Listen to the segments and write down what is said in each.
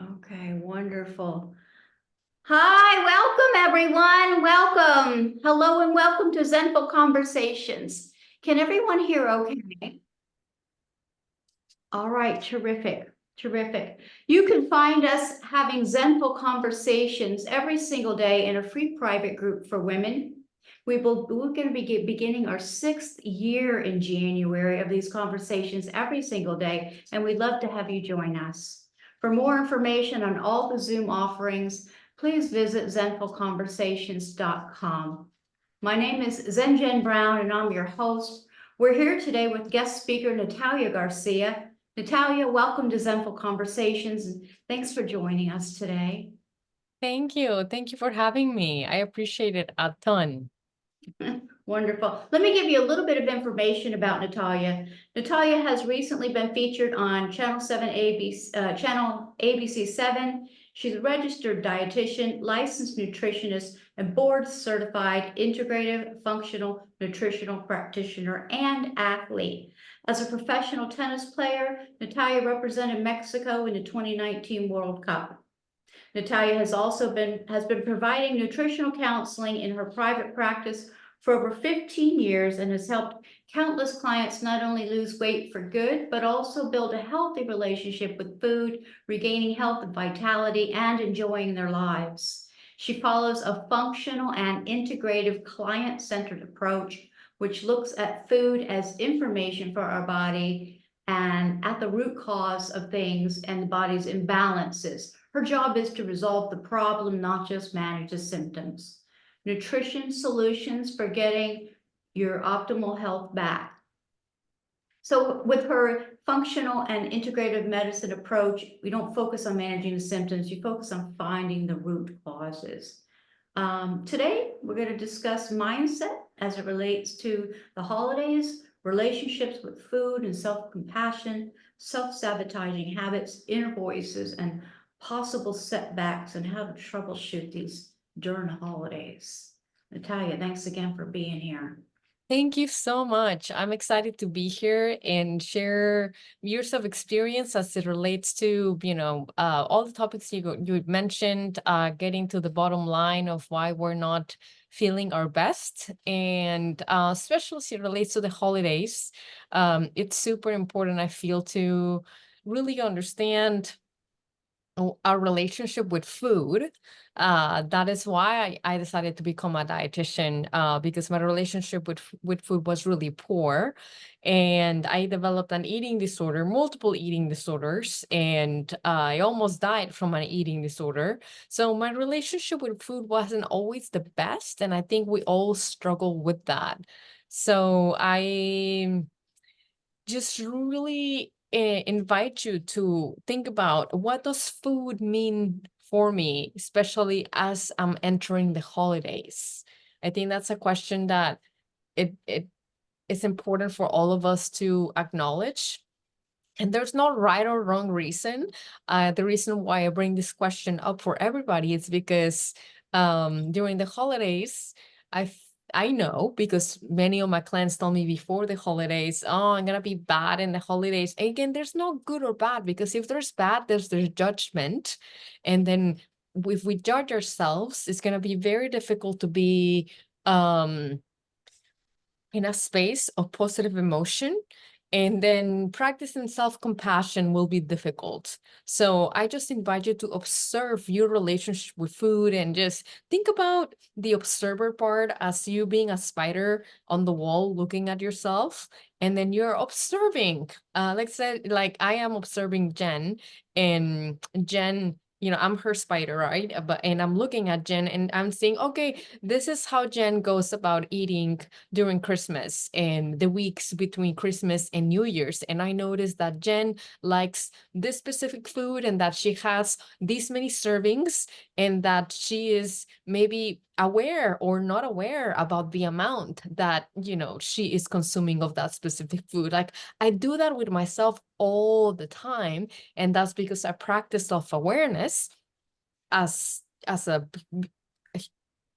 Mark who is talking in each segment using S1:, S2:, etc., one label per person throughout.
S1: Okay, wonderful. Hi, welcome everyone. Welcome. Hello and welcome to Zenful Conversations. Can everyone hear okay? All right, terrific, terrific. You can find us having Zenful Conversations every single day in a free private group for women. We're going to be beginning our 6th year in January of these conversations every single day, and we'd love to have you join us. For more information on all the Zoom offerings, please visit zenfulconversations.com. My name is Zen Jen Brown, and I'm your host. We're here today with guest speaker Natalia Garcia. Natalia, welcome to Zenful Conversations, and thanks for joining us today.
S2: Thank you. Thank you for having me. I appreciate it a ton.
S1: Wonderful. Let me give you a little bit of information about Natalia. Natalia has recently been featured on Channel 7 Channel ABC 7. She's a registered dietitian, licensed nutritionist, and board certified integrative functional nutritional practitioner and athlete. As a professional tennis player, Natalia represented Mexico in the 2019 World Cup. Natalia has been providing nutritional counseling in her private practice for over 15 years and has helped countless clients not only lose weight for good, but also build a healthy relationship with food, regaining health and vitality, and enjoying their lives. She follows a functional and integrative client-centered approach, which looks at food as information for our body and at the root cause of things and the body's imbalances. Her job is to resolve the problem, not just manage the symptoms. Nutrition solutions for getting your optimal health back. So with her functional and integrative medicine approach, we don't focus on managing the symptoms, you focus on finding the root causes. Today, we're going to discuss mindset as it relates to the holidays, relationships with food and self-compassion, self-sabotaging habits, inner voices, and possible setbacks and how to troubleshoot these during the holidays. Natalia, thanks again for being here.
S2: Thank you so much. I'm excited to be here and share years of experience as it relates to, all the topics you mentioned, getting to the bottom line of why we're not feeling our best. And especially as it relates to the holidays, it's super important, I feel, to really understand our relationship with food. That is why I decided to become a dietitian, because my relationship with food was really poor, and I developed an eating disorder, multiple eating disorders, and I almost died from an eating disorder. So my relationship with food wasn't always the best, and I think we all struggle with that. So I just really invite you to think about, what does food mean for me, especially as I'm entering the holidays. I think that's a question that it is important for all of us to acknowledge. And there's no right or wrong reason. The reason why I bring this question up for everybody is because during the holidays, I I know, because many of my clients tell me before the holidays, "Oh, I'm gonna be bad in the holidays." Again, there's no good or bad, because if there's bad, there's judgment, and then if we judge ourselves, it's gonna be very difficult to be um in a space of positive emotion, and then practicing self-compassion will be difficult. So I just invite you to observe your relationship with food and just think about the observer part as you being a spider on the wall looking at yourself, and then you're observing, like I am observing Jen, and Jen, I'm her spider, right? And I'm looking at Jen and I'm saying, okay, this is how Jen goes about eating during Christmas and the weeks between Christmas and New Year's. And I noticed that Jen likes this specific food and that she has these many servings, and that she is maybe aware or not aware about the amount that, she is consuming of that specific food. Like, I do that with myself all the time. And that's because I practice self-awareness as a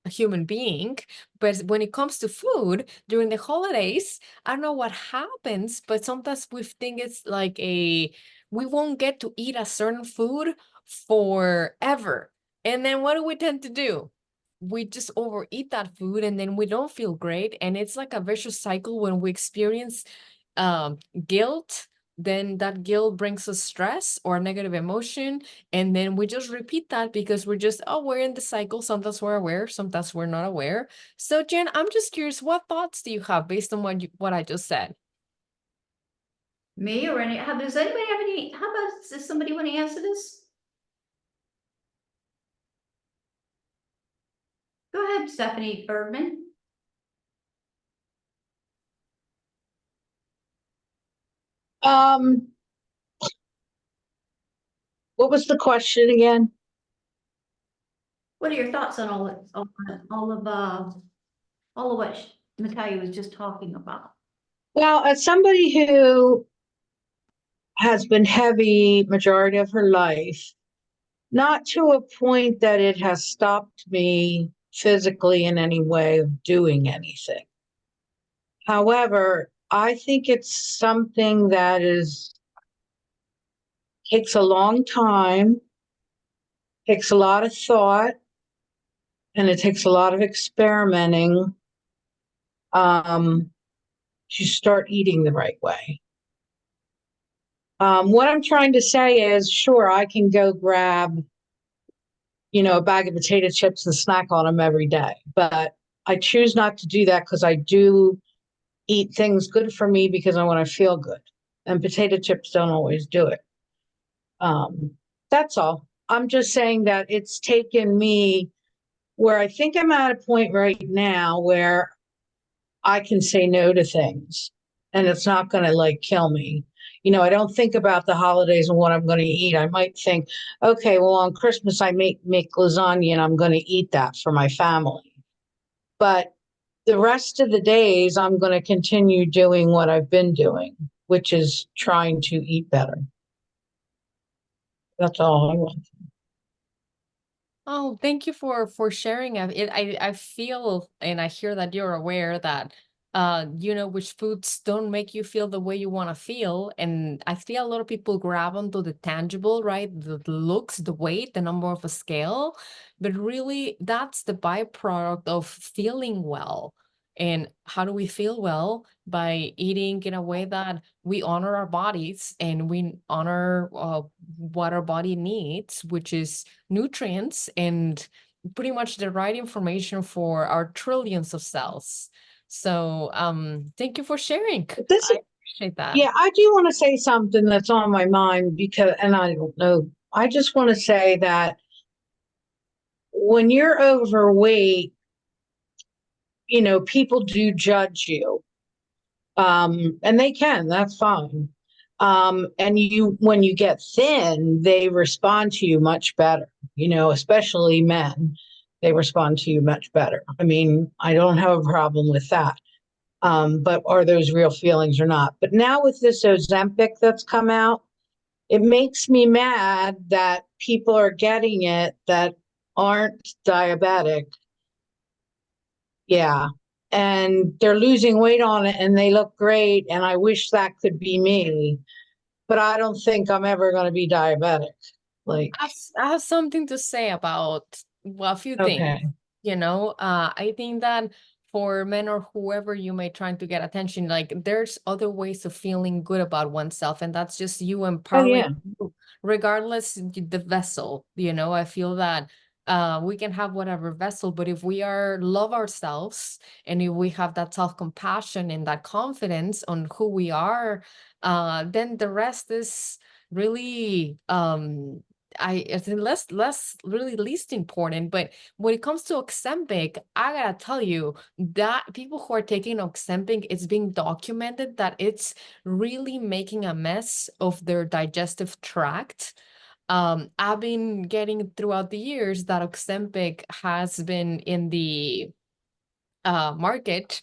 S2: human being. But when it comes to food during the holidays, I don't know what happens, but sometimes we think it's like we won't get to eat a certain food forever. And then what do we tend to do? We just overeat that food and then we don't feel great. And it's like a vicious cycle. When we experience guilt, then that guilt brings us stress or negative emotion. And then we just repeat that because we're just, oh, we're in the cycle. Sometimes we're aware, sometimes we're not aware. So Jen, I'm just curious, what thoughts do you have based on what I just said?
S1: Me or any, does anybody have any, how about, does somebody want to answer this? Go ahead, Stephanie Bergman.
S3: Um, what was the question again?
S1: What are your thoughts on all of what Natalia was just talking about?
S3: Well, as somebody who has been heavy majority of her life, not to a point that it has stopped me physically in any way of doing anything. However, I think it's something that takes a long time, takes a lot of thought, and it takes a lot of experimenting to start eating the right way. What I'm trying to say is, sure, I can go grab, a bag of potato chips and snack on them every day, but I choose not to do that because I do eat things good for me because I want to feel good. And potato chips don't always do it. That's all. I'm just saying that it's taken me where I think I'm at a point right now where I can say no to things and it's not going to like kill me. I don't think about the holidays and what I'm going to eat. I might think, okay, well, on Christmas, I make lasagna and I'm going to eat that for my family. But the rest of the days, I'm going to continue doing what I've been doing, which is trying to eat better. That's all I want.
S2: Oh, thank you for sharing. I feel and I hear that you're aware that you know which foods don't make you feel the way you want to feel. And I see a lot of people grab onto the tangible, right? The looks, the weight, the number of a scale, but really that's the byproduct of feeling well. And how do we feel well? By eating in a way that we honor our bodies and we honor what our body needs, which is nutrients and pretty much the right information for our trillions of cells. So thank you for sharing.
S3: This,
S2: I appreciate that.
S3: yeah, I do want to say something that's on my mind because, and I don't know, I just want to say that when you're overweight, people do judge you. And they can, that's fine. And when you get thin, they respond to you much better, especially men. They respond to you much better. I mean, I don't have a problem with that. But are those real feelings or not? But now with this Ozempic that's come out, it makes me mad that people are getting it that aren't diabetic. Yeah. And they're losing weight on it and they look great. And I wish that could be me, but I don't think I'm ever going to be diabetic. Like,
S2: I have something to say about, well, a few things.
S3: okay.
S2: I think that for men or whoever you may trying to get attention, like there's other ways of feeling good about oneself, and that's just you
S3: Oh,
S2: empowering
S3: yeah.
S2: you, regardless the vessel. I feel that we can have whatever vessel, but if we love ourselves and if we have that self-compassion and that confidence on who we are, then the rest is really I think less really least important. But when it comes to Ozempic, I gotta tell you that people who are taking Ozempic, it's being documented that it's really making a mess of their digestive tract. I've been getting throughout the years that Ozempic has been in the market,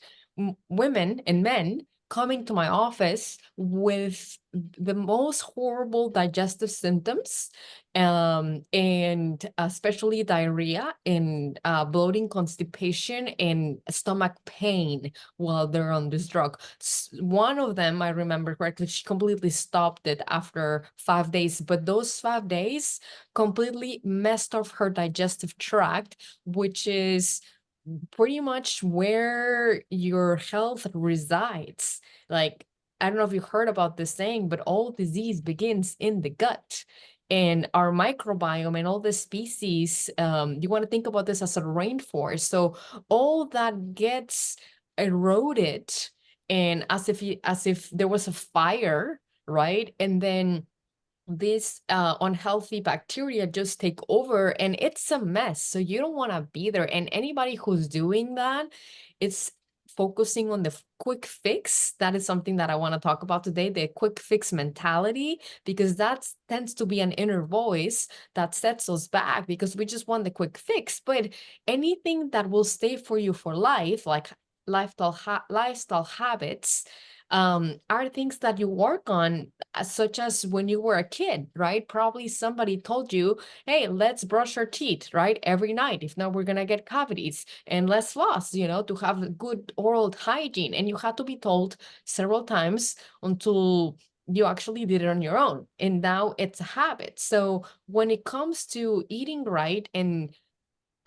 S2: women and men coming to my office with the most horrible digestive symptoms, and especially diarrhea and bloating, constipation, and stomach pain while they're on this drug. One of them, I remember correctly, she completely stopped it after 5 days, but those 5 days completely messed off her digestive tract, which is pretty much where your health resides. Like, I don't know if you heard about this saying, but all disease begins in the gut. And our microbiome and all the species, you want to think about this as a rainforest. So all that gets eroded, and as if there was a fire, right? And then this unhealthy bacteria just take over, and it's a mess. So you don't want to be there. And anybody who's doing that, it's focusing on the quick fix. That is something that I want to talk about today, the quick fix mentality, because that tends to be an inner voice that sets us back because we just want the quick fix. But anything that will stay for you for life, like lifestyle habits, are things that you work on, such as when you were a kid, right? Probably somebody told you, hey, let's brush our teeth, right? Every night. If not, we're going to get cavities, and let's floss, to have good oral hygiene. And you had to be told several times until you actually did it on your own. And now it's a habit. So when it comes to eating right and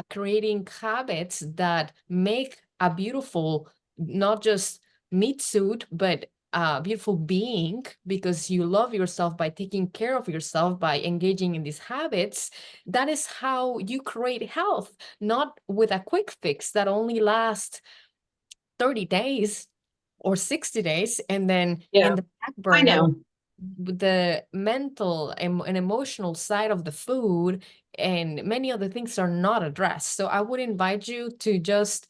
S2: creating habits that make a beautiful, not just meat suit, but a beautiful being, because you love yourself by taking care of yourself, by engaging in these habits, that is how you create health, not with a quick fix that only lasts 30 days or 60 days, and then
S3: Yeah,
S2: in the back
S3: I
S2: burner,
S3: know.
S2: the mental and emotional side of the food and many other things are not addressed. So I would invite you to just,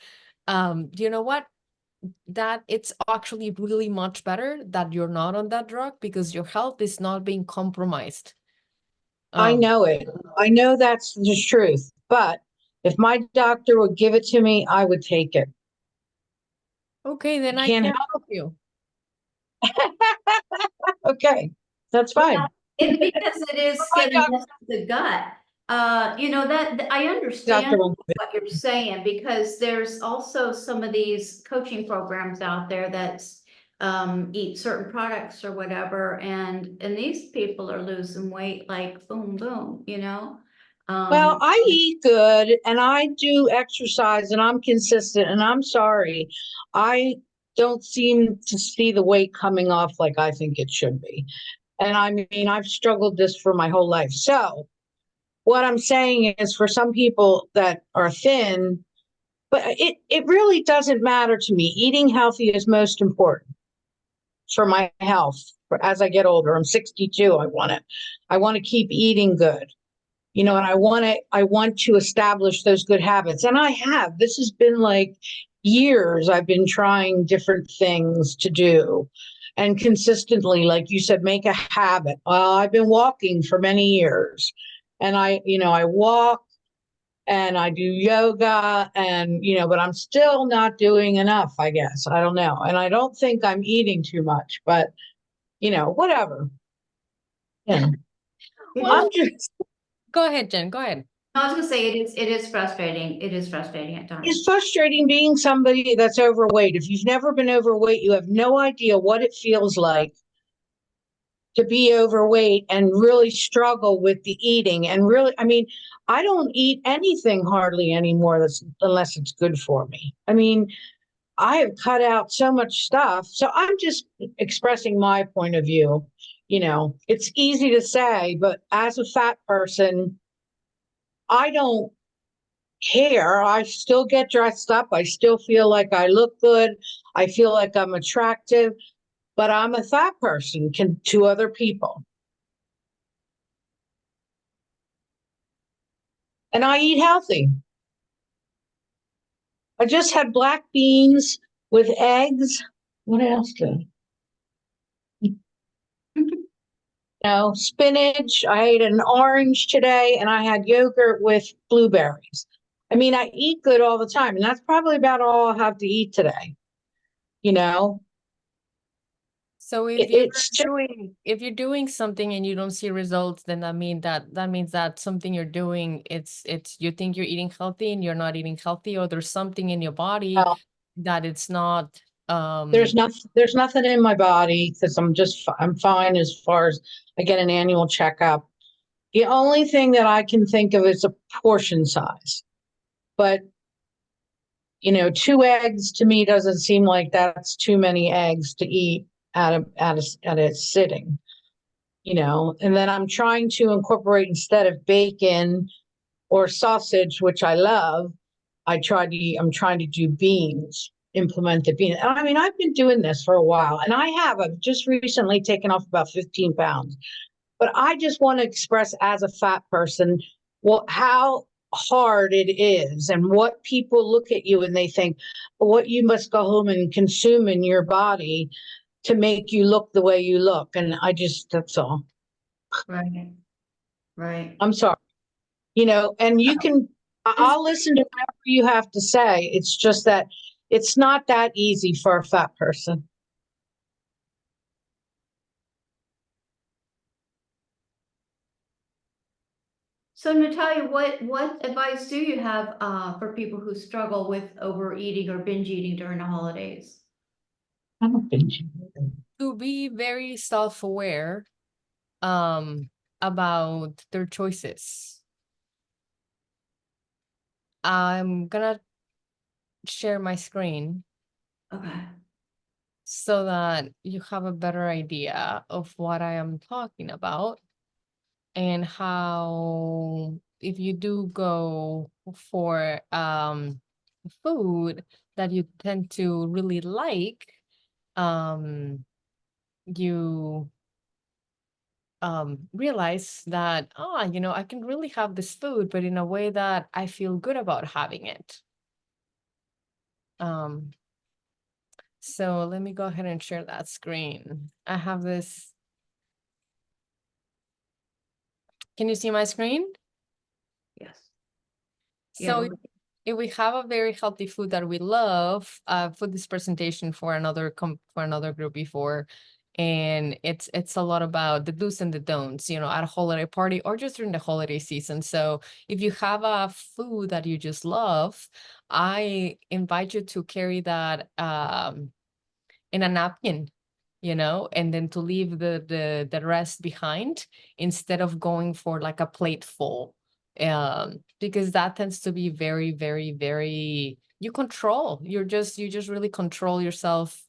S2: you know what, that it's actually really much better that you're not on that drug because your health is not being compromised.
S3: I know it. I know that's the truth. But if my doctor would give it to me, I would take it.
S2: Okay, then I
S3: Can't
S2: can't help you.
S3: Okay, that's fine.
S1: It's because it is
S3: My
S1: gonna mess with the gut. I
S3: doctor
S1: understand
S3: won't give it.
S1: what you're saying, because there's also some of these coaching programs out there that's eat certain products or whatever, and these people are losing weight like boom, boom.
S3: Well,
S1: Um,
S3: I eat good and I do exercise and I'm consistent, and I'm sorry, I don't seem to see the weight coming off like I think it should be. And I mean, I've struggled this for my whole life. So what I'm saying is, for some people that are thin, but it really doesn't matter to me. Eating healthy is most important for my health. As I get older, I'm 62. I want to keep eating good, and I want to establish those good habits. And I have. This has been like years. I've been trying different things to do, and consistently, like you said, make a habit. I've been walking for many years, and I walk and I do yoga, and but I'm still not doing enough, I guess. I don't know. And I don't think I'm eating too much, but whatever. Yeah.
S2: Well,
S3: I'm just
S2: go ahead, Jen, go ahead.
S1: I was gonna say it is frustrating. It is frustrating at times.
S3: It's frustrating being somebody that's overweight. If you've never been overweight, you have no idea what it feels like to be overweight and really struggle with the eating. And really, I mean, I don't eat anything hardly anymore unless it's good for me. I mean, I have cut out so much stuff. So I'm just expressing my point of view. It's easy to say, but as a fat person, I don't care. I still get dressed up. I still feel like I look good. I feel like I'm attractive, but I'm a fat person to other people. And I eat healthy. I just had black beans with eggs. What else did spinach. I ate an orange today, and I had yogurt with blueberries. I mean, I eat good all the time, and that's probably about all I'll have to eat today. You know,
S2: So if
S3: It's just,
S2: if you're doing something and you don't see results, then that means that something you're doing, it's you think you're eating healthy and you're not eating healthy, or there's something in your body that it's not
S3: there's nothing in my body because I'm fine as far as I get an annual checkup. The only thing that I can think of is a portion size. But, 2 eggs to me doesn't seem like that's too many eggs to eat at a sitting, and then I'm trying to incorporate, instead of bacon or sausage, which I love, I'm trying to do beans, implement the beans. I mean, I've been doing this for a while, and I've just recently taken off about 15 pounds. But I just want to express, as a fat person, how hard it is, and what people look at you and they think what you must go home and consume in your body to make you look the way you look. And that's all.
S1: Right, right.
S3: I'm sorry. And I'll listen to whatever you have to say. It's just that it's not that easy for a fat person.
S1: So Natalia, what advice do you have for people who struggle with overeating or binge eating during the holidays?
S3: I don't think
S2: to be very self-aware about their choices. I'm gonna share my screen
S1: Okay.
S2: so that you have a better idea of what I am talking about, and how, if you do go for food that you tend to really like, you realize that, I can really have this food, but in a way that I feel good about having it. Um, so let me go ahead and share that screen. I have this. Can you see my screen?
S1: Yes.
S2: So
S1: Yeah.
S2: if we have a very healthy food that we love, put this presentation for another group before, and it's a lot about the do's and the don'ts, at a holiday party or just during the holiday season. So if you have a food that you just love, I invite you to carry that in a napkin, and then to leave the rest behind instead of going for like a plate full. Because that tends to be very, very, very, you just really control yourself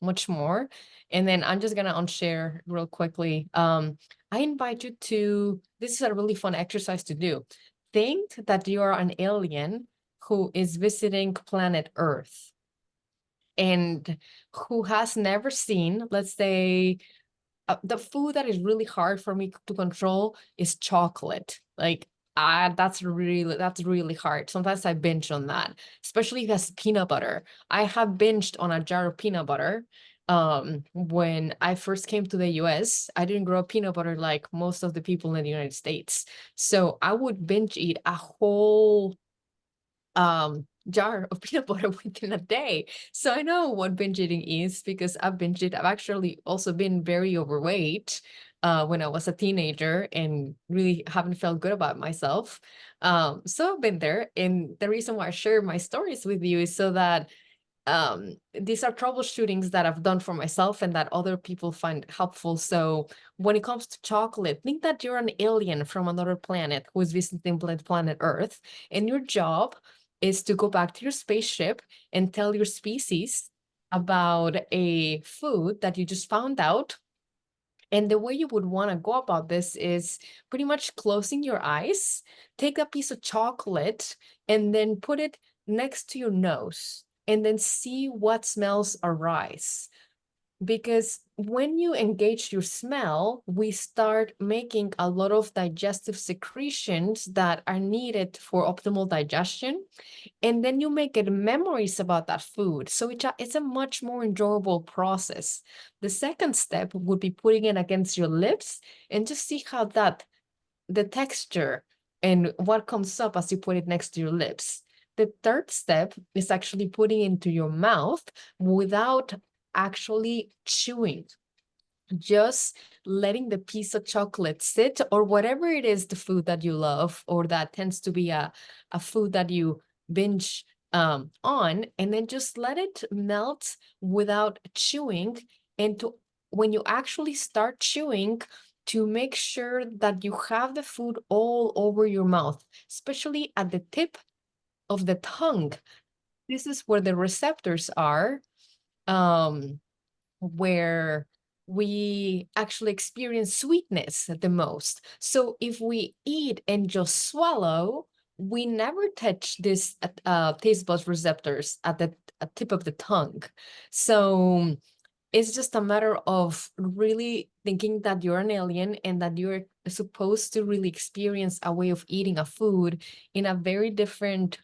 S2: much more. And then I'm just gonna unshare real quickly. I invite you to, this is a really fun exercise to do. Think that you are an alien who is visiting planet Earth, and who has never seen, let's say, the food that is really hard for me to control is chocolate. Like, that's really hard. Sometimes I binge on that, especially if it has peanut butter. I have binged on a jar of peanut butter. When I first came to the US, I didn't grow up peanut butter like most of the people in the United States. So I would binge eat a whole jar of peanut butter within a day. So I know what binge eating is, because I've actually also been very overweight when I was a teenager and really haven't felt good about myself. So I've been there. And the reason why I share my stories with you is so that these are troubleshootings that I've done for myself and that other people find helpful. So when it comes to chocolate, think that you're an alien from another planet who is visiting planet Earth, and your job is to go back to your spaceship and tell your species about a food that you just found out. And the way you would want to go about this is pretty much closing your eyes, take a piece of chocolate, and then put it next to your nose, and then see what smells arise. Because when you engage your smell, we start making a lot of digestive secretions that are needed for optimal digestion. And then you may get memories about that food. So it's a much more enjoyable process. The second step would be putting it against your lips and just see how the texture and what comes up as you put it next to your lips. The third step is actually putting it into your mouth without actually chewing, just letting the piece of chocolate sit, or whatever it is, the food that you love, or that tends to be a food that you binge on, and then just let it melt without chewing. And to, when you actually start chewing, to make sure that you have the food all over your mouth, especially at the tip of the tongue. This is where the receptors are, where we actually experience sweetness the most. So if we eat and just swallow, we never touch this taste buds receptors at the tip of the tongue. So it's just a matter of really thinking that you're an alien and that you're supposed to really experience a way of eating a food in a very different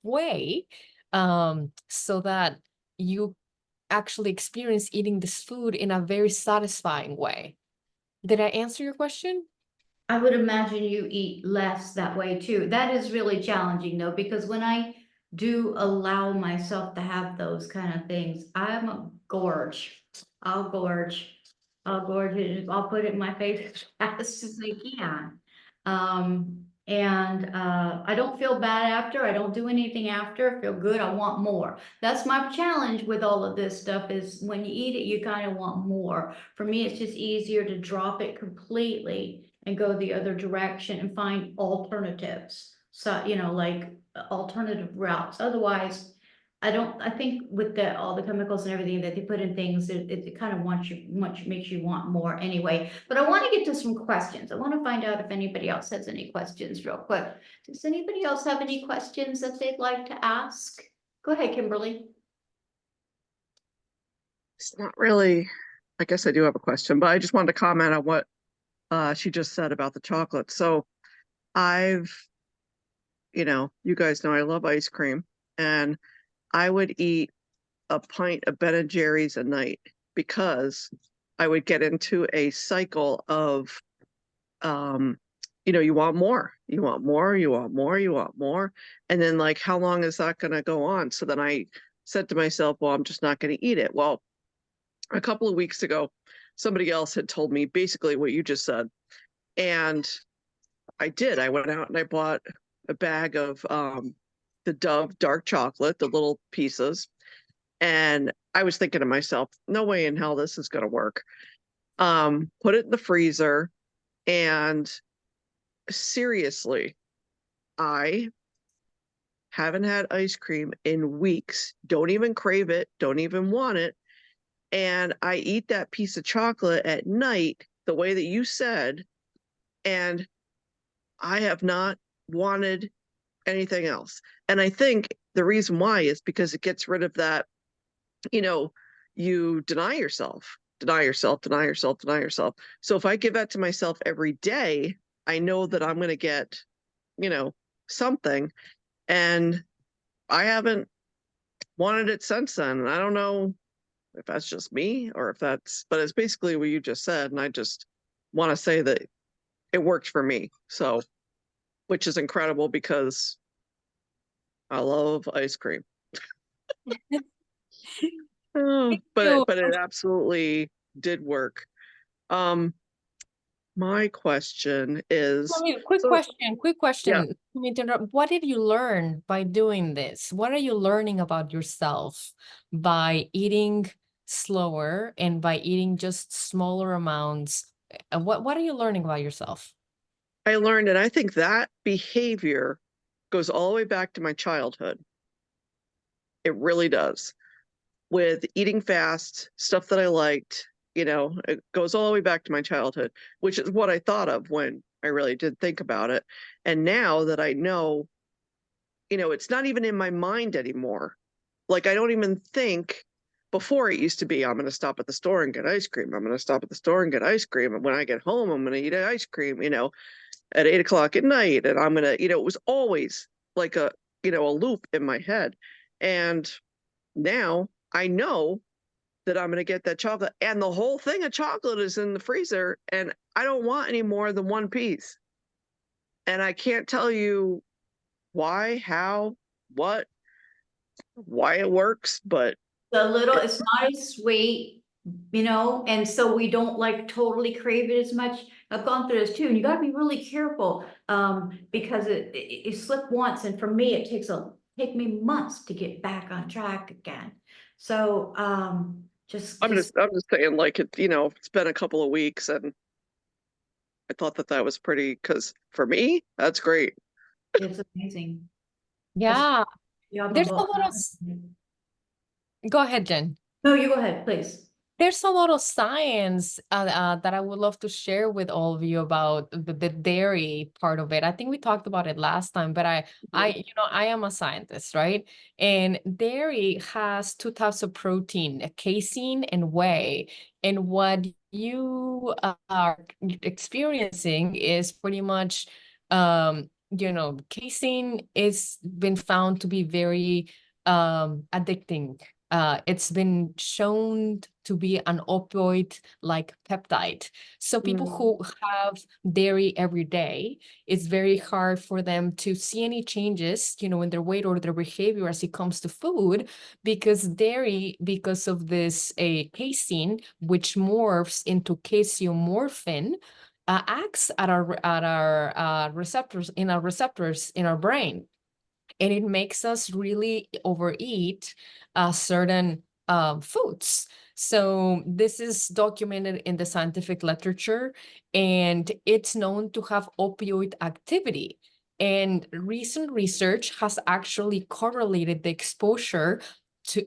S2: way, so that you actually experience eating this food in a very satisfying way. Did I answer your question?
S1: I would imagine you eat less that way too. That is really challenging though, because when I do allow myself to have those kind of things, I'm a gorge. I'll gorge. I'll gorge it. I'll put it in my face as fast as I can. I don't feel bad after. I don't do anything after. I feel good. I want more. That's my challenge with all of this stuff, is when you eat it, you kind of want more. For me, it's just easier to drop it completely and go the other direction and find alternatives. So, you know, like alternative routes. Otherwise, I think with all the chemicals and everything that they put in things, it kind of makes you want more anyway. But I want to get to some questions. I want to find out if anybody else has any questions real quick. Does anybody else have any questions that they'd like to ask? Go ahead, Kimberly.
S4: It's not really, I guess I do have a question, but I just wanted to comment on what she just said about the chocolate. So you guys know I love ice cream, and I would eat a pint of Ben and Jerry's a night because I would get into a cycle of, you want more, you want more, you want more, you want more. And then like, how long is that going to go on? So then I said to myself, well, I'm just not going to eat it. Well, a couple of weeks ago, somebody else had told me basically what you just said. And I did. I went out and I bought a bag of the Dove dark chocolate, the little pieces. And I was thinking to myself, no way in hell this is going to work. Put it in the freezer. And seriously, I haven't had ice cream in weeks. Don't even crave it. Don't even want it. And I eat that piece of chocolate at night, the way that you said, and I have not wanted anything else. And I think the reason why is because it gets rid of that, you deny yourself, deny yourself, deny yourself, deny yourself. So if I give that to myself every day, I know that I'm going to get, something. And I haven't wanted it since then. And I don't know if that's just me or if but it's basically what you just said. And I just want to say that it worked for me. So, which is incredible because I love ice cream. But it absolutely did work. My question is,
S2: Quick question.
S4: Yeah.
S2: Let me interrupt. What did you learn by doing this? What are you learning about yourself by eating slower and by eating just smaller amounts? What are you learning about yourself?
S4: I learned, and I think that behavior goes all the way back to my childhood. It really does. With eating fast, stuff that I liked, it goes all the way back to my childhood, which is what I thought of when I really did think about it. And now that I know, it's not even in my mind anymore. Like, I don't even think. Before, it used to be, I'm going to stop at the store and get ice cream. I'm going to stop at the store and get ice cream. And when I get home, I'm going to eat ice cream, at 8 o'clock at night. And I'm going to, it was always like a loop in my head. And now I know that I'm going to get that chocolate, and the whole thing of chocolate is in the freezer, and I don't want any more than one piece. And I can't tell you why, how, why it works, but
S1: it's not as sweet, and so we don't like totally crave it as much. I've gone through this too, and you gotta be really careful, because you slip once, and for me, it take me months to get back on track again. So,
S4: I'm just saying, like, it's been a couple of weeks, and I thought that was pretty, because for me, that's great.
S1: it's amazing.
S2: Yeah,
S1: Yeah,
S2: there's a lot of, go ahead, Jen.
S1: No, you go ahead, please.
S2: There's a lot of science that I would love to share with all of you about the dairy part of it. I think we talked about it last time, but I am a scientist, right? And dairy has two types of protein, casein and whey. And what you are experiencing is pretty much, casein is been found to be very addicting. It's been shown to be an opioid like peptide. So people who have dairy every day, it's very hard for them to see any changes, in their weight or their behavior as it comes to food, because dairy, because of this casein, which morphs into casomorphin, acts at our receptors in our brain, and it makes us really overeat certain foods. So this is documented in the scientific literature, and it's known to have opioid activity. And recent research has actually correlated the exposure to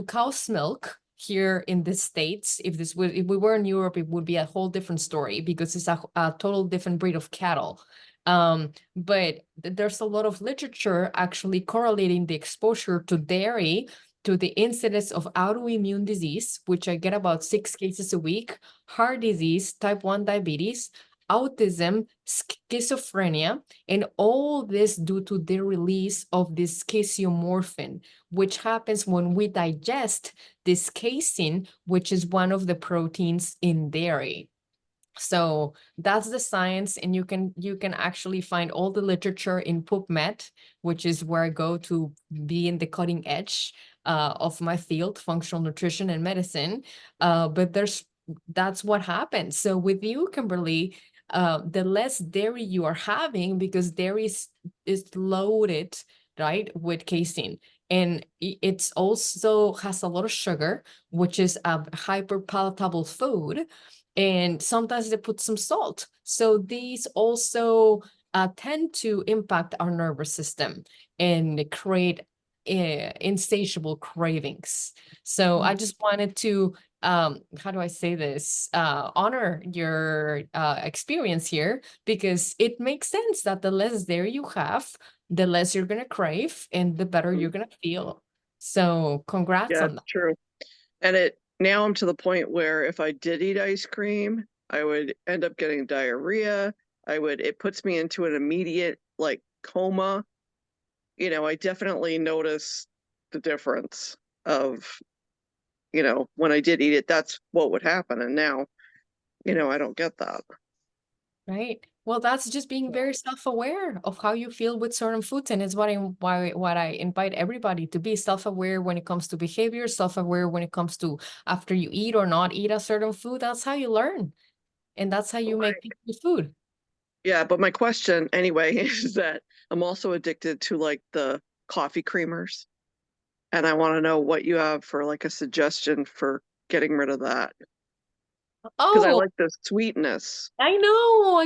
S2: cow's milk here in the States. If we were in Europe, it would be a whole different story, because it's a total different breed of cattle. But there's a lot of literature actually correlating the exposure to dairy to the incidence of autoimmune disease, which I get about 6 cases a week, heart disease, type 1 diabetes, autism, schizophrenia, and all this due to the release of this casomorphin, which happens when we digest this casein, which is one of the proteins in dairy. So that's the science, and you can actually find all the literature in PubMed, which is where I go to be in the cutting edge of my field, functional nutrition and medicine. But that's what happens. So with you, Kimberly, the less dairy you are having, because dairy is loaded, right, with casein. And it's also has a lot of sugar, which is a hyper palatable food. And sometimes they put some salt. So these also tend to impact our nervous system and create insatiable cravings. So I just wanted to, how do I say this, honor your experience here, because it makes sense that the less there you have, the less you're going to crave and the better you're going to feel. So congrats
S4: Yeah,
S2: on that.
S4: true. And now I'm to the point where if I did eat ice cream, I would end up getting diarrhea. It puts me into an immediate like coma. I definitely notice the difference of, when I did eat it, that's what would happen. And now, I don't get that.
S2: Right. Well, that's just being very self-aware of how you feel with certain foods. And it's what I invite everybody to be self-aware when it comes to behavior, self-aware when it comes to after you eat or not eat a certain food. That's how you learn. And that's how you make peace with food.
S4: Yeah, but my question anyway is that I'm also addicted to like the coffee creamers. And I want to know what you have for like a suggestion for getting rid of that. Because I
S2: Oh,
S4: like the sweetness.
S2: I know.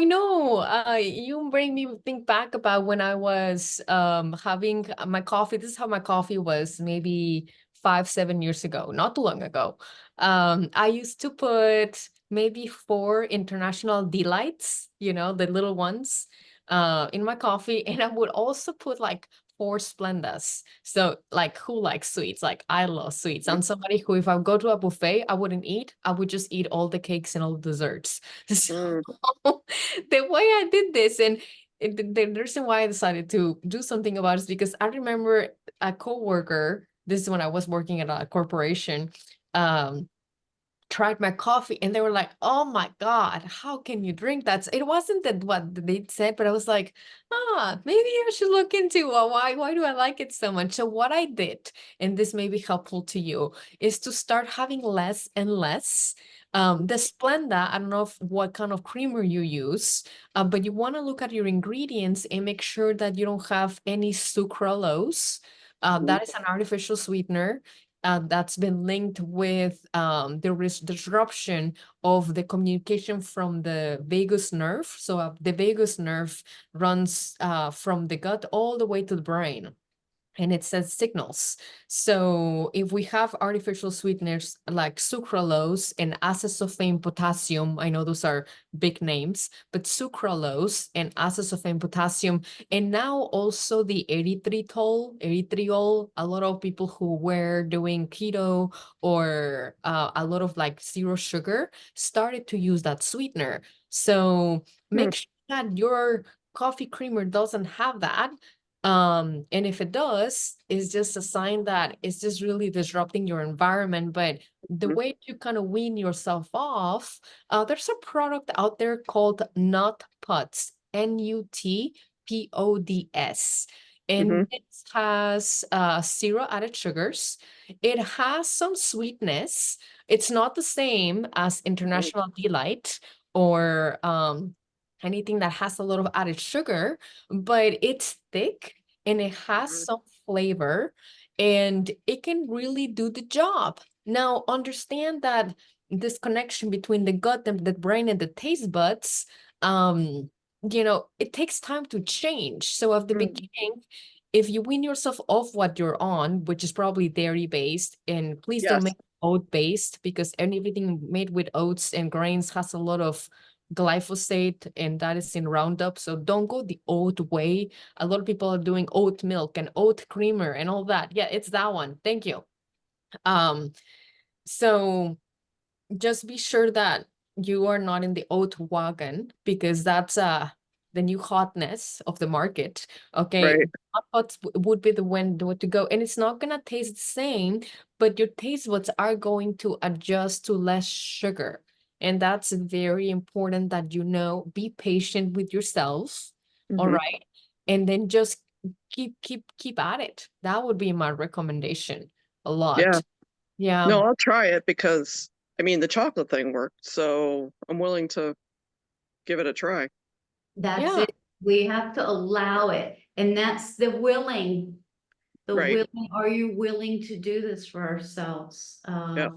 S2: You bring me think back about when I was having my coffee. This is how my coffee was maybe 5, 7 years ago, not too long ago. I used to put maybe 4 international delights, the little ones, in my coffee, and I would also put like 4 Splendas. So like, who likes sweets? Like, I love sweets. I'm somebody who, if I go to a buffet, I wouldn't eat. I would just eat all the cakes and all the desserts. So the way I did this, and the reason why I decided to do something about it is because I remember a coworker. This is when I was working at a corporation. Um, tried my coffee and they were like, oh my God, how can you drink that? So it wasn't that what they said, but I was like, maybe I should look into why do I like it so much? So what I did, and this may be helpful to you, is to start having less and less. The Splenda, I don't know what kind of creamer you use, but you want to look at your ingredients and make sure that you don't have any sucralose. That is an artificial sweetener that's been linked with the disruption of the communication from the vagus nerve. So the vagus nerve runs from the gut all the way to the brain, and it says signals. So if we have artificial sweeteners like sucralose and acetylphane potassium, I know those are big names, but sucralose and acetylphane potassium, and now also the erythritol, a lot of people who were doing keto or a lot of like zero sugar started to use that sweetener. So make sure that your coffee creamer doesn't have that. And if it does, it's just a sign that it's just really disrupting your environment. But the way to kind of wean yourself off, there's a product out there called Nut Pods, NUTPODS. And it has zero added sugars. It has some sweetness. It's not the same as International Delight or anything that has a lot of added sugar, but it's thick and it has some flavor and it can really do the job. Now, understand that this connection between the gut and the brain and the taste buds, it takes time to change. So at the beginning, if you wean yourself off what you're on, which is probably dairy based, and please don't
S4: Yes.
S2: make oat based because everything made with oats and grains has a lot of glyphosate and that is in Roundup. So don't go the oat way. A lot of people are doing oat milk and oat creamer and all that. Yeah, it's that one. Thank you. So just be sure that you are not in the oat wagon because that's the new hotness of the market. Okay.
S4: Right.
S2: Hot pots would be the way to go. And it's not gonna taste the same, but your taste buds are going to adjust to less sugar. And that's very important that be patient with yourself. All right. And then just keep at it. That would be my recommendation a
S4: Yeah.
S2: lot. Yeah.
S4: No, I'll try it because I mean the chocolate thing worked, so I'm willing to give it a try.
S1: That's
S2: Yeah.
S1: it. We have to allow it. And that's the willing.
S4: Right.
S1: Are you willing to do this for ourselves?
S4: Yep.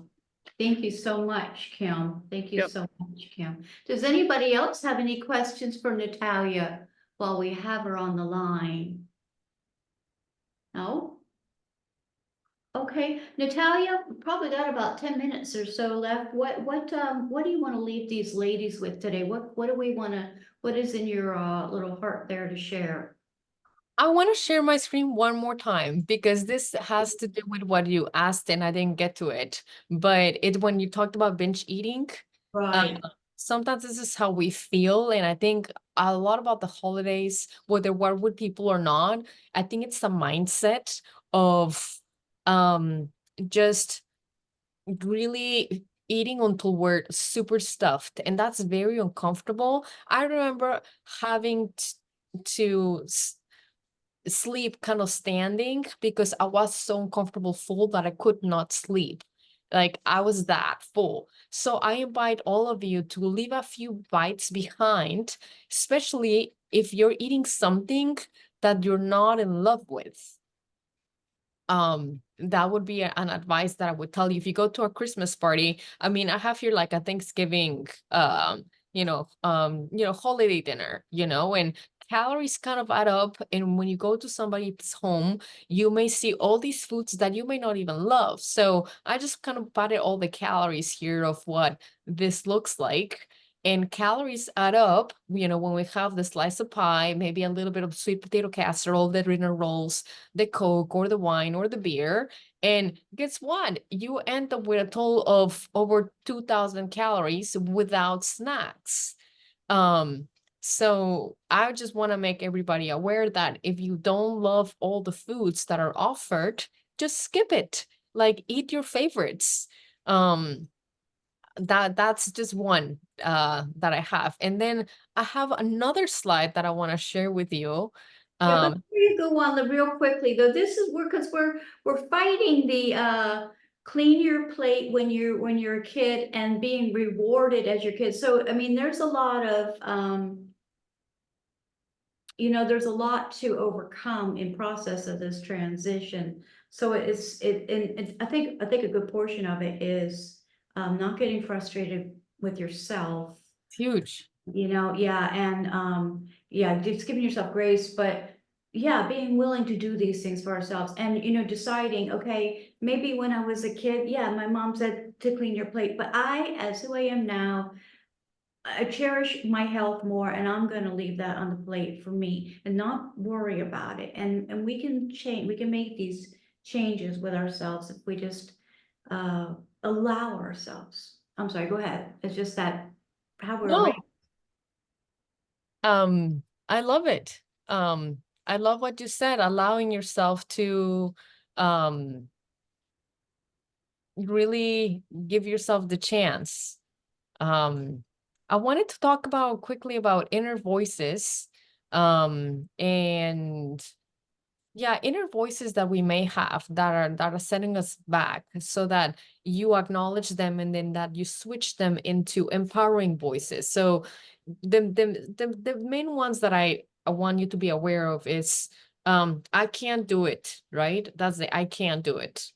S1: Thank you so much, Kim. Thank you
S4: Yep.
S1: so much, Kim. Does anybody else have any questions for Natalia while we have her on the line? No? Okay, Natalia, probably got about 10 minutes or so left. What do you want to leave these ladies with today? What do we want to, what is in your little heart there to share?
S2: I want to share my screen one more time because this has to do with what you asked and I didn't get to it. But when you talked about binge eating,
S1: Right.
S2: sometimes this is how we feel. And I think a lot about the holidays, whether we're with people or not, I think it's the mindset of just really eating until we're super stuffed. And that's very uncomfortable. I remember having to sleep kind of standing because I was so uncomfortable full that I could not sleep. Like I was that full. So I invite all of you to leave a few bites behind, especially if you're eating something that you're not in love with. That would be an advice that I would tell you. If you go to a Christmas party, I mean, I have here like a Thanksgiving, holiday dinner, and calories kind of add up. And when you go to somebody's home, you may see all these foods that you may not even love. So I just kind of patted all the calories here of what this looks like. And calories add up, when we have the slice of pie, maybe a little bit of sweet potato casserole, the dinner rolls, the Coke or the wine or the beer. And guess what? You end up with a total of over 2,000 calories without snacks. So I just want to make everybody aware that if you don't love all the foods that are offered, just skip it. Like eat your favorites. that's just one that I have. And then I have another slide that I want to share with you.
S1: Yeah, before you go on, real quickly though, this is because we're fighting the clean your plate when you're a kid and being rewarded as your kid. So I mean, there's a lot of there's a lot to overcome in process of this transition. So and I think a good portion of it is not getting frustrated with yourself.
S2: It's huge.
S1: Yeah, and yeah, just giving yourself grace, but yeah, being willing to do these things for ourselves and deciding, okay, maybe when I was a kid, yeah, my mom said to clean your plate, but as who I am now, I cherish my health more and I'm gonna leave that on the plate for me and not worry about it. And we can change, we can make these changes with ourselves if we just allow ourselves. I'm sorry, go ahead. It's just that how we're raised.
S2: No, I love it. I love what you said, allowing yourself to um really give yourself the chance. I wanted to talk about quickly about inner voices. And yeah, inner voices that we may have that are setting us back, so that you acknowledge them and then that you switch them into empowering voices. So the main ones that I want you to be aware of is I can't do it, right? That's the I can't do it.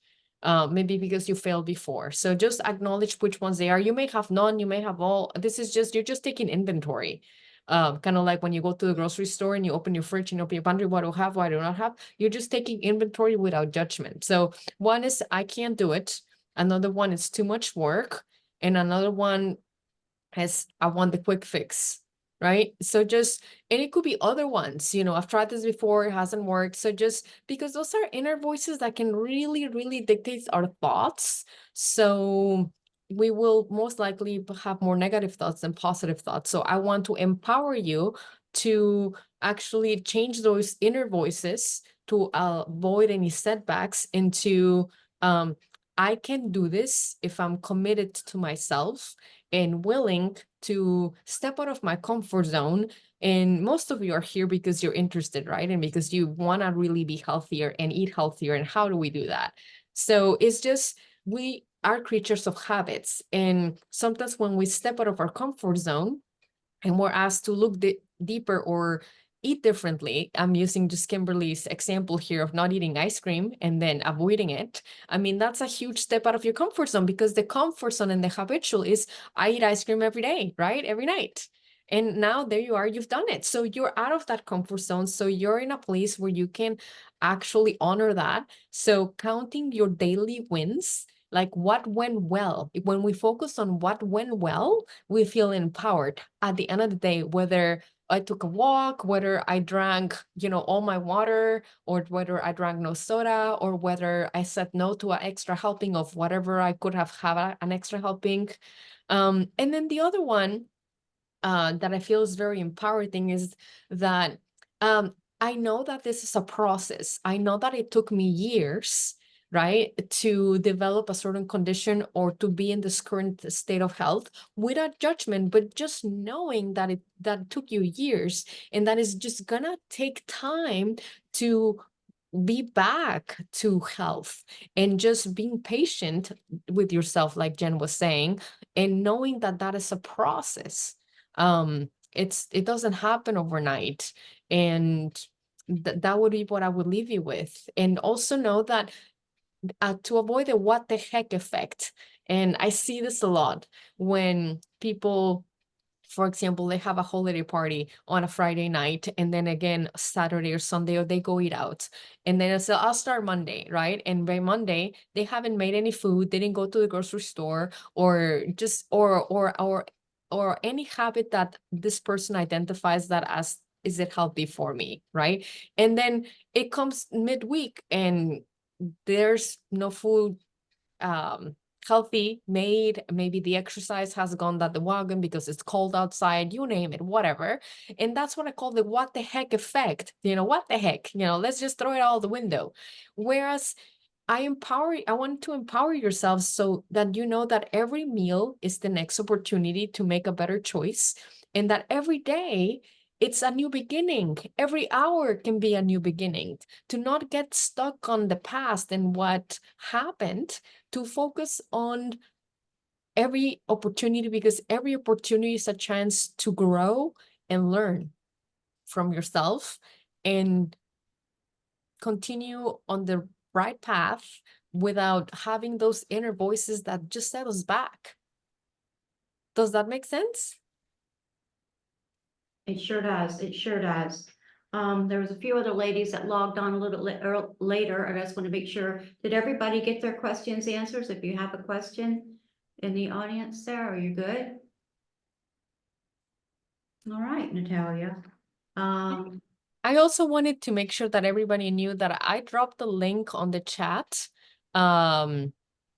S2: Maybe because you failed before. So just acknowledge which ones they are. You may have none, you may have all. This is just, you're just taking inventory. Kind of like when you go to the grocery store and you open your fridge and you open your pantry, what do I have, what I do not have. You're just taking inventory without judgment. So one is I can't do it. Another one is too much work. And another one is I want the quick fix. Right. So just, and it could be other ones, I've tried this before, it hasn't worked. So just because those are inner voices that can really, really dictate our thoughts. So we will most likely have more negative thoughts than positive thoughts. So I want to empower you to actually change those inner voices to avoid any setbacks into, I can do this if I'm committed to myself and willing to step out of my comfort zone. And most of you are here because you're interested, right? And because you want to really be healthier and eat healthier. And how do we do that? So it's just, we are creatures of habits. And sometimes when we step out of our comfort zone and we're asked to look deeper or eat differently. I'm using just Kimberly's example here of not eating ice cream and then avoiding it. I mean, that's a huge step out of your comfort zone, because the comfort zone and the habitual is I eat ice cream every day, right? Every night. And now there you are, you've done it. So you're out of that comfort zone. So you're in a place where you can actually honor that. So counting your daily wins, like what went well. When we focus on what went well, we feel empowered at the end of the day, whether I took a walk, whether I drank, all my water, or whether I drank no soda, or whether I said no to an extra helping of whatever I could have had an extra helping. And then the other one that I feel is very empowering is that I know that this is a process. I know that it took me years, right, to develop a certain condition or to be in this current state of health without judgment, but just knowing that that took you years and that is just gonna take time to be back to health, and just being patient with yourself, like Jen was saying, and knowing that that is a process. It doesn't happen overnight, and that would be what I would leave you with. And also know that to avoid the what the heck effect, and I see this a lot when people, for example, they have a holiday party on a Friday night, and then again Saturday or Sunday, or they go eat out, and then it's I'll start Monday, right? And by Monday they haven't made any food, they didn't go to the grocery store, or just or any habit that this person identifies that as, is it healthy for me, right? And then it comes midweek and there's no food healthy made. Maybe the exercise has gone that the wagon because it's cold outside, you name it, whatever. And that's what I call the what the heck effect. What the heck, let's just throw it out the window. Whereas I want to empower yourself so that you know that every meal is the next opportunity to make a better choice, and that every day it's a new beginning. Every hour can be a new beginning. To not get stuck on the past and what happened, to focus on every opportunity, because every opportunity is a chance to grow and learn from yourself and continue on the right path without having those inner voices that just set us back. Does that make sense?
S1: It sure does. It sure does. There was a few other ladies that logged on a little bit later. I just want to make sure, did everybody get their questions answered? If you have a question in the audience there, are you good? All right, Natalia.
S2: I also wanted to make sure that everybody knew that I dropped the link on the chat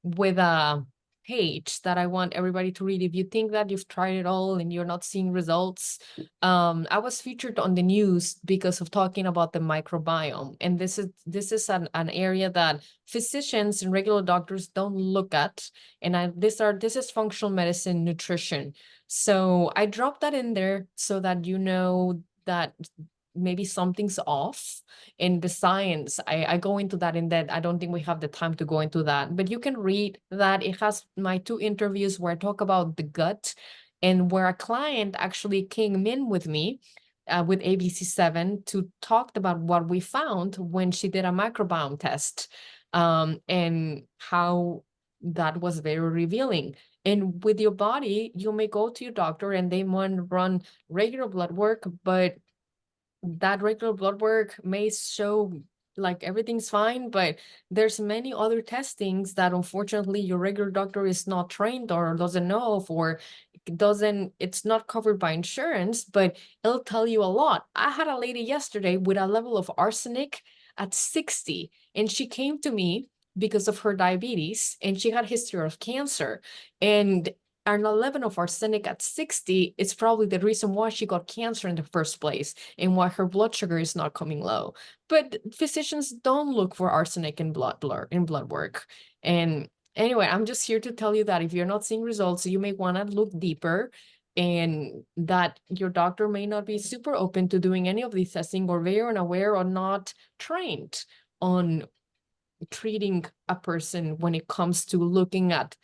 S2: with a page that I want everybody to read. If you think that you've tried it all and you're not seeing results, I was featured on the news because of talking about the microbiome. And this is an area that physicians and regular doctors don't look at. And this is functional medicine nutrition. So I dropped that in there so that you know that maybe something's off in the science. I go into that in that. I don't think we have the time to go into that, but you can read that. It has my 2 interviews where I talk about the gut, and where a client actually came in with me with ABC7 to talk about what we found when she did a microbiome test, and how that was very revealing. And with your body, you may go to your doctor and they want to run regular blood work, but that regular blood work may show like everything's fine, but there's many other testings that unfortunately your regular doctor is not trained or doesn't know of, or it's not covered by insurance, but it'll tell you a lot. I had a lady yesterday with a level of arsenic at 60, and she came to me because of her diabetes, and she had a history of cancer, and an 11 of arsenic at 60 is probably the reason why she got cancer in the first place and why her blood sugar is not coming low. But physicians don't look for arsenic in blood work. And anyway, I'm just here to tell you that if you're not seeing results, you may want to look deeper, and that your doctor may not be super open to doing any of these testing, or very unaware or not trained on treating a person when it comes to looking at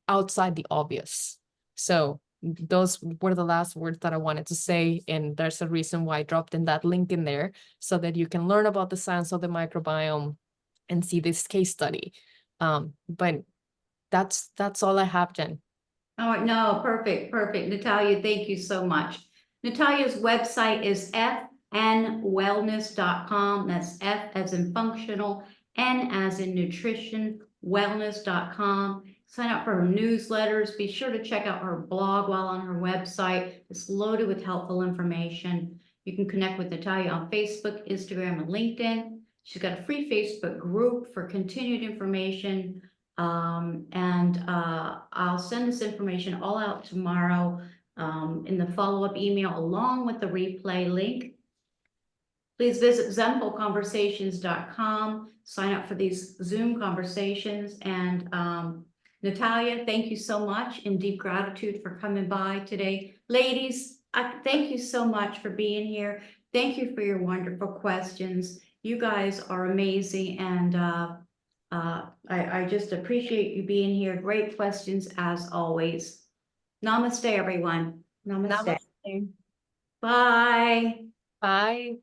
S2: outside the obvious. So those were the last words that I wanted to say, and there's a reason why I dropped in that link in there, so that you can learn about the science of the microbiome and see this case study. But that's all I have, Jen.
S1: all right, no, perfect, perfect. Natalia, thank you so much. Natalia's website is fnwellness.com. That's F as in functional, N as in nutrition, wellness.com. Sign up for her newsletters. Be sure to check out her blog while on her website. It's loaded with helpful information. You can connect with Natalia on Facebook, Instagram, and LinkedIn. She's got a free Facebook group for continued information. I'll send this information all out tomorrow in the follow-up email along with the replay link. Please visit zenfulconversations.com, sign up for these Zoom conversations. And Natalia, thank you so much, in deep gratitude for coming by today. Ladies, thank you so much for being here. Thank you for your wonderful questions. You guys are amazing, and I just appreciate you being here. Great questions as always. Namaste, everyone. Namaste.
S2: Namaste.
S1: Bye.
S2: Bye.